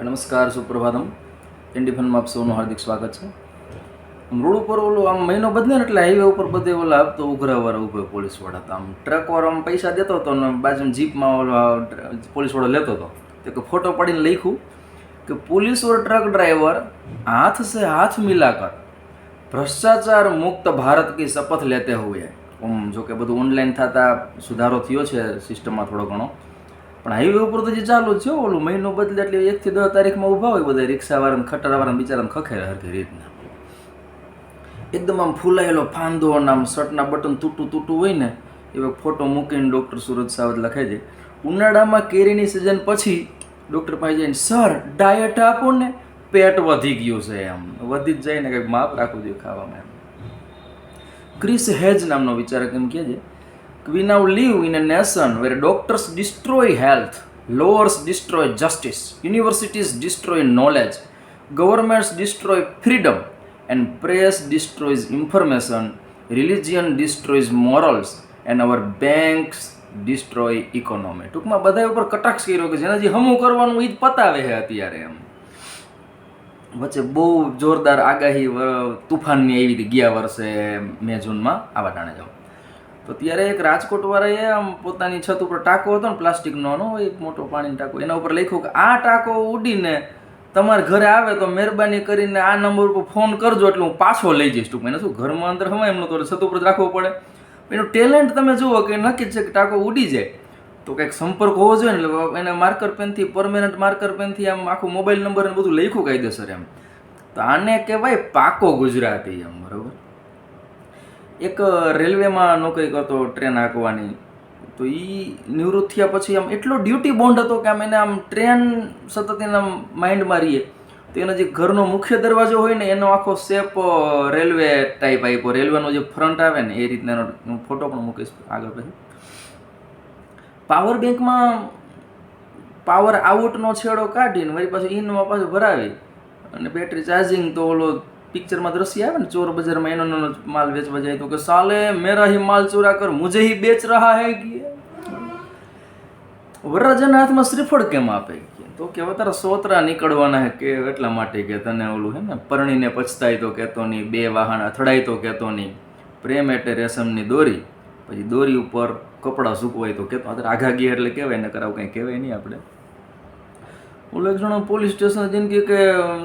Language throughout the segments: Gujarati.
નમસ્કાર, સુપ્રભાતમ. એનડી ફનમાં આપ સૌનું હાર્દિક સ્વાગત છે. રોડ ઉપર ઓલું આમ મહિનો બદલે ને એટલે હાઈવે ઉપર બધે ઓલા આપતો ઉઘરાવાળા ઉભો પોલીસવાળા હતા. આમ ટ્રકવાળો આમ પૈસા દેતો હતો ને બાજુ જીપમાં ઓલો પોલીસવાળો લેતો હતો. તો કે ફોટો પાડીને લખ્યું કે पुलिस और ट्रक ड्राइवर हाथ से हाथ मिलाकर भ्रष्टाचार मुक्त भारत की शपथ लेते हुए. જો કે બધું ઓનલાઈન થતા સુધારો થયો છે સિસ્ટમમાં થોડો ઘણો, પણ હાઈવે ઉપર તો જે ચાલુ જ છે. ઓલું મહિનો બદલે એટલે 1 થી 10 તારીખમાં ઊભા હોય બધા રિક્ષાવાળાને ખટારાવાળાને બિચારાને ખખેરે હરખી રીતના. એકદમ આમ ફૂલાયેલો ફાંદો અને આમ શર્ટના બટન તૂટું હોય ને એવો ફોટો મૂકીને ડૉક્ટર સુરજ સાવત લખે છે. ઉનાળામાં કેરીની સિઝન પછી ડૉક્ટર પાસે જઈને, સર ડાયટ આપો ને, પેટ વધી ગયું છે, એમ વધી જ જાય ને કંઈક માપ રાખવું જોઈએ ખાવામાં. એમ ક્રિસ હેજ નામનો વિચારક એમ કહે છે, we now live in a nation where doctors destroy health, lawyers destroy justice, universities destroy knowledge, governments destroy freedom, and press destroys information, religion destroys morals, and our banks destroy economy. ટૂંકમાં બધા ઉપર કટાક્ષ કર્યો કે જેને જે હમું કરવાનું એ જ પતાવે છે અત્યારે. એમ વચ્ચે બહુ જોરદાર આગાહી તુફાનની આવી હતી ગયા વર્ષે મે જૂનમાં આવા ટાણે જાઓ. તો ત્યારે એક રાજકોટવાળાએ આમ પોતાની છત ઉપર ટાંકો હતો ને પ્લાસ્ટિકનો એક મોટો પાણીનો ટાંકો, એના ઉપર લખ્યું કે આ ટાંકો ઉડીને તમારા ઘરે આવે તો મહેરબાની કરીને આ નંબર ઉપર ફોન કરજો એટલે હું પાછો લઈ જઈશ. ટૂંકમાં એને શું ઘરમાં અંદર હવાય એમનો તો છત ઉપર જ રાખવો પડે. એનું ટેલેન્ટ તમે જુઓ કે નક્કી છે કે ટાંકો ઉડી જાય તો કંઈક સંપર્ક હોવો જોઈએ ને. એટલે એને માર્કર પેનથી, પરમેનન્ટ માર્કર પેનથી આમ આખું મોબાઈલ નંબર ને બધું લખ્યું કાયદેસર. એમ તો આને કહેવાય પાકો ગુજરાતી. એમ બરાબર. એક રેલવેમાં નોકરી કરતો, ટ્રેન હાંકવાની. તો એ નિવૃત્ત થયા પછી આમ એટલો ડ્યુટી બોન્ડ હતો કે આમ એને આમ ટ્રેન સતત એના માઇન્ડમાં રહીએ. તો એનો જે ઘરનો મુખ્ય દરવાજો હોય ને એનો આખો શેપ રેલવે ટાઈપ આપ્યો. રેલવેનો જે ફ્રન્ટ આવે ને એ રીતના એનો ફોટો પણ મૂકીશ આગળ પછી. પાવર બેંકમાં પાવર આઉટનો છેડો કાઢીને વળી પાછું ઇનમાં પાછું ભરાવી અને બેટરી ચાર્જિંગ. તો ઓલો પિક્ચરમાં દ્રશ્ય આવે ને ચોર બજારમાં એનો માલ વેચવા જાય તો કે સાલે મેરા ही माल चुरा कर मुझे ही बेच रहा है कि વરરાજાના હાથમાં શ્રીફળ કેમ આપે તો કે હવે તારા સોતરા નીકળવાના હે કે એટલા માટે કે તને ઓલું હે ને પરણીને પછતાય તો કહેતો નહીં, 2 વાહન અથડાય તો કહેતો નહીં, પ્રેમ એટલે રેશમની દોરી, પછી દોરી ઉપર કપડાં સૂકવાય તો કહેતો. અત્યારે આઘા ગયા એટલે કહેવાય ને કરાવું કંઈ કહેવાય નહીં આપણે. ઓલો એક જણો પોલીસ સ્ટેશન જઈને કે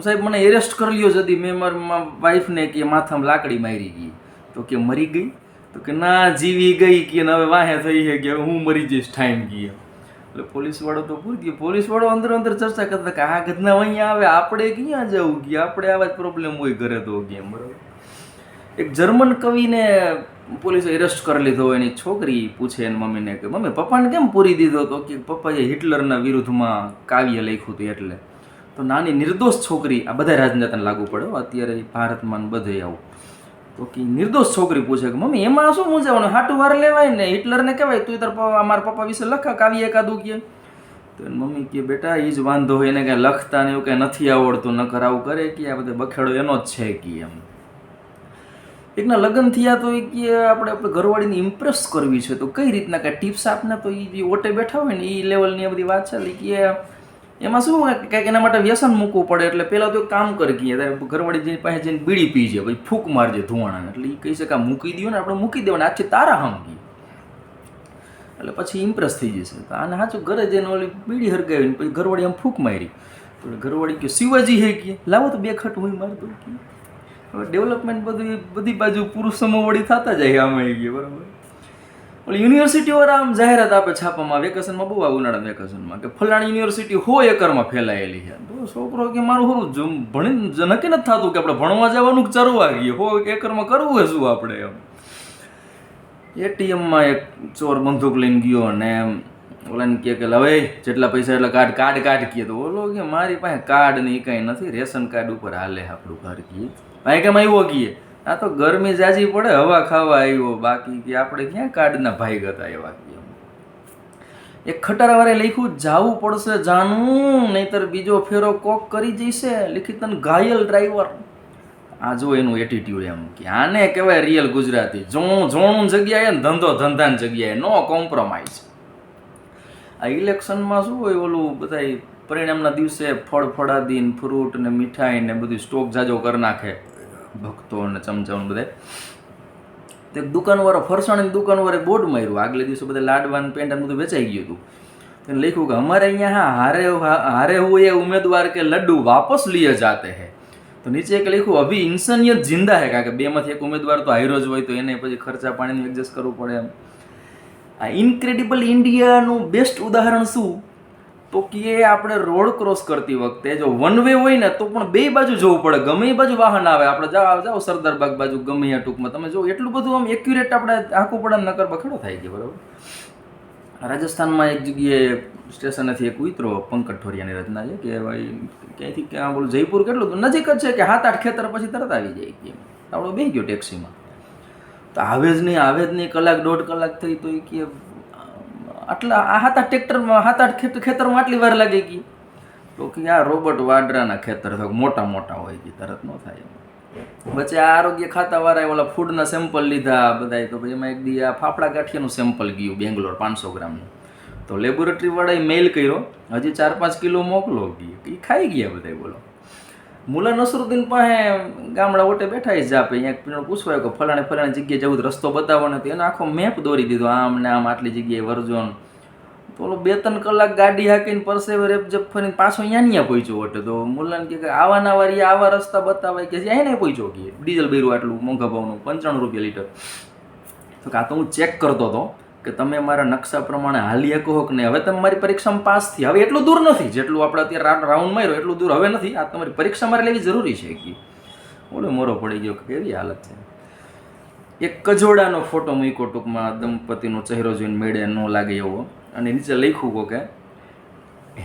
સાહેબ મને એરેસ્ટ કરી લ્યો જતી, મેં મારા વાઈફને કે માથામાં લાકડી મારી ગઈ. તો કે મરી ગઈ? તો કે ના, જીવી ગઈ કે હવે વાહે થઈ છે કે હું મરી જઈશ ટાઈમ ગઈ. એટલે પોલીસવાળો તો ભૂલ ગયો. પોલીસવાળો અંદર ચર્ચા કરતા કે આ ઘટના અહીંયા આવે આપણે ક્યાં જવું ગયા, આપણે આવા જ પ્રોબ્લેમ હોય ઘરે તો કેમ. બરાબર. એક જર્મન કવિને પોલીસે એરેસ્ટ કરી લીધો. એની છોકરી પૂછે એની મમ્મીને કે મમ્મી પપ્પાને કેમ પૂરી દીધો? તો કે પપ્પાએ હિટલરના વિરુદ્ધમાં કાવ્ય લખ્યું હતું એટલે. તો નાની નિર્દોષ છોકરી, આ બધા રાજનેતાને લાગુ પડે અત્યારે ભારતમાં બધે આવું. તો કે નિર્દોષ છોકરી પૂછે કે મમ્મી એમાં શું મૂંઝાવાનું, હાટું વાર લેવાય ને, હિટલરને કહેવાય તું તાર મારા પપ્પા વિશે લખા કાવ્ય એકાદું કે. તો એની મમ્મી કે બેટા એ જ વાંધો હોય, એને કાંઈ લખતા ને એવું કાંઈ નથી આવડતું, નકર આવું કરે કે આ બધે બખેડો એનો જ છે કે. એમ એકના લગ્ન થયા તો એ કે આપણે ઘરવાળીને ઇમ્પ્રેસ કરવી છે તો કઈ રીતના કાંઈ ટિપ્સ આપને. તો એ જે ઓટે બેઠા હોય ને એ લેવલની આ બધી વાત ચાલી કે એમાં શું કંઈક એના માટે વ્યસન મૂકવું પડે. એટલે પહેલાં તો એક કામ કરી ગઈએ ત્યારે ઘરવાળી જઈને પાસે જઈને બીડી પી જાય, પછી ફૂંક મારજે ધુવાણાને. એટલે એ કહી શકે આ મૂકી દો ને, આપણે મૂકી દેવાને આથી તારા હમકી. એટલે પછી ઇમ્પ્રેસ થઈ જશે. તો આને સાચું ઘરે જઈને ઓલી બીડી હરગાવીને પછી ઘરવાળી આમ ફૂંક મારી. તો ઘરવાળી કે શિવાજી હે કે લાવો તો 2 ખટ હું મારી દઉં કે. હવે ડેવલપમેન્ટ બધી બાજુ પુરુષ સમોવડી થતા જાય આમાં આવી ગયા. બરાબર. યુનિવર્સિટીવાળા આમ જાહેરાત આપે છાપામાં વેકેશનમાં, બહુ આ ઉનાળા વેકેશનમાં કે ફલાણી યુનિવર્સિટી 100 એકરમાં ફેલાયેલી છે. તો છોકરો કે મારું થોડું ભણીને નક્કી નથી થતું કે આપણે ભણવા જવાનું કે ચરવા ગઈએ, 100 એકરમાં કરવું હોય શું આપણે. એમ એટીએમમાં એક ચોર બંદૂક લઈને ગયો અને ઓલાને કહે કે હવે જેટલા પૈસા એટલે કાર્ડ કહે. તો ઓલો કે મારી પાસે કાર્ડ ને એ કાંઈ નથી, રેશન કાર્ડ ઉપર હાલે આપણું ઘર કહીએ. ભાઈ કેમ આવ્યો કહીએ, આ તો ગરમી જાજી પડે હવા ખાવા આવ્યો, બાકી કે આપણે ક્યાં કાર્ડના ભાઈ હતા એવા. એક ખટારાવાળે લખ્યું જાવું પડશે જાનું, નહીતર બીજો ફેરો કોક કરી જઈશે, લિખિતન ઘાયલ ડ્રાઈવર. આ જો એનું એટીટ્યુડ. એમ કે આને કહેવાય રિયલ ગુજરાતી. જોણું જગ્યાએ ને ધંધો ધંધાની જગ્યાએ નો કોમ્પ્રોમાઇઝ. આ ઇલેક્શનમાં શું હોય ઓલું બધા પરિણામના દિવસે ફળ ફળાદી ને ફ્રૂટ ને મીઠાઈ ને બધું સ્ટોક જાજો કરી નાખે ભક્તો અને ચમચાઓને બધા. તો એક દુકાનવાળો ફરસાણની દુકાનવાળે બોર્ડ માર્યું, આગલે દિવસે બધા લાડવા ને પેંડા બધું વેચાઈ ગયું હતું. તેને લખ્યું કે અમારે અહીંયા હારે હુએ ઉમેદવાર કે લડ્ડુ વાપસ લીએ જાતે હે. તો નીચે એક લખ્યું અભી ઇન્સાનિયત જિંદા હે, કારણ કે બેમાંથી એક ઉમેદવાર તો હાર્યો જ હોય તો એને પછી ખર્ચા પાણીનું એડજસ્ટ કરવું પડે એમ. આ ઇનક્રેડિબલ ઇન્ડિયાનું બેસ્ટ ઉદાહરણ શું તો કે આપણે રોડ ક્રોસ કરતી વખતે જો વન વે હોય ને તો પણ બે બાજુ જવું પડે, ગમે એ બાજુ વાહન આવે. આપણે જાઓ સરદાર બાગ બાજુ ગમે એ ટૂંકમાં તમે જો એટલું બધું આમ એક્યુરેટ આપણે આખું પડે નકર બખડો થાય ગયો. બરાબર. રાજસ્થાનમાં એક જગ્યાએ સ્ટેશનેથી એક ઉતરો પંકજ ઠોરિયાની રચના છે કે ભાઈ ક્યાંયથી ક્યાં બોલું જયપુર કેટલું નજીક જ છે કે 7-8 ખેતર પછી તરત આવી જાય કે આપણો બેસી ગયો ટેક્સીમાં. તો આવે જ નહીં કલાક 1.5 કલાક થઈ તો એ કે આટલા આ 7-8 ટ્રેક્ટરમાં 7-8 ખેતરમાં આટલી વાર લાગી ગઈ. તો કે આ રોબોટ વાડરાના ખેતર મોટા મોટા હોય કે તરત ન થાય. વચ્ચે આ આરોગ્ય ખાતાવાળાએ ઓલા ફૂડના સેમ્પલ લીધા બધાય. તો પછી એમાં એક દી આ ફાફડા ગાંઠિયાનું સેમ્પલ ગયું બેંગ્લોર 500 ગ્રામનું. તો લેબોરેટરીવાળાએ મેઇલ કર્યો હજી 4-5 કિલો મોકલો ગઈ, એ ખાઈ ગયા બધા. બોલો. મુલા નસરુદ્દીન પાસે ગામડા ઓટે બેઠા જ આપે અહીંયા પૂછવાયું કે ફલાણી જગ્યાએ જવું રસ્તો બતાવવાનો, તો એને આખો મેપ દોરી દીધો આમ ને આમ આટલી જગ્યાએ વરજો. તો ઓલો 2-3 કલાક ગાડી હાકીને પરસેવે રેપજપ ફરીને પાછો અહીંયા પહોંચ્યો ઓટે. તો મુલાને કે આવાના વારી આવા રસ્તા બતાવાય કે અહીંયા પહોંચ્યો કે ડીઝલ બેરું આટલું મોંઘા ભાવનું 95 રૂપિયા લીટર. તો કે આ તો હું ચેક કરતો હતો કે તમે મારા નકશા પ્રમાણે હાલી શકો કે નહીં. હવે તમે મારી પરીક્ષામાં પાસ થઈ, હવે એટલું દૂર નથી જેટલું આપણે અત્યારે રાઉન્ડ માર્યો એટલું દૂર હવે નથી. આ તમારી પરીક્ષા મારે લેવી જરૂરી છે કે ઓલો મોરો પડી ગયો કે કેવી હાલત છે. એક કજોડાનો ફોટો મૂક્યો ટૂંકમાં દંપતીનો ચહેરો જોઈને મેળે ન લાગે એવો, અને નીચે લખ્યું કે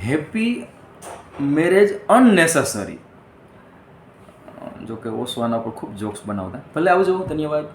હેપી મેરેજ અનનેસેસરી. જો કે ઓસવાના પર ખૂબ જોક્સ બનાવતા. ભલે આવજો, ધન્યવાદ.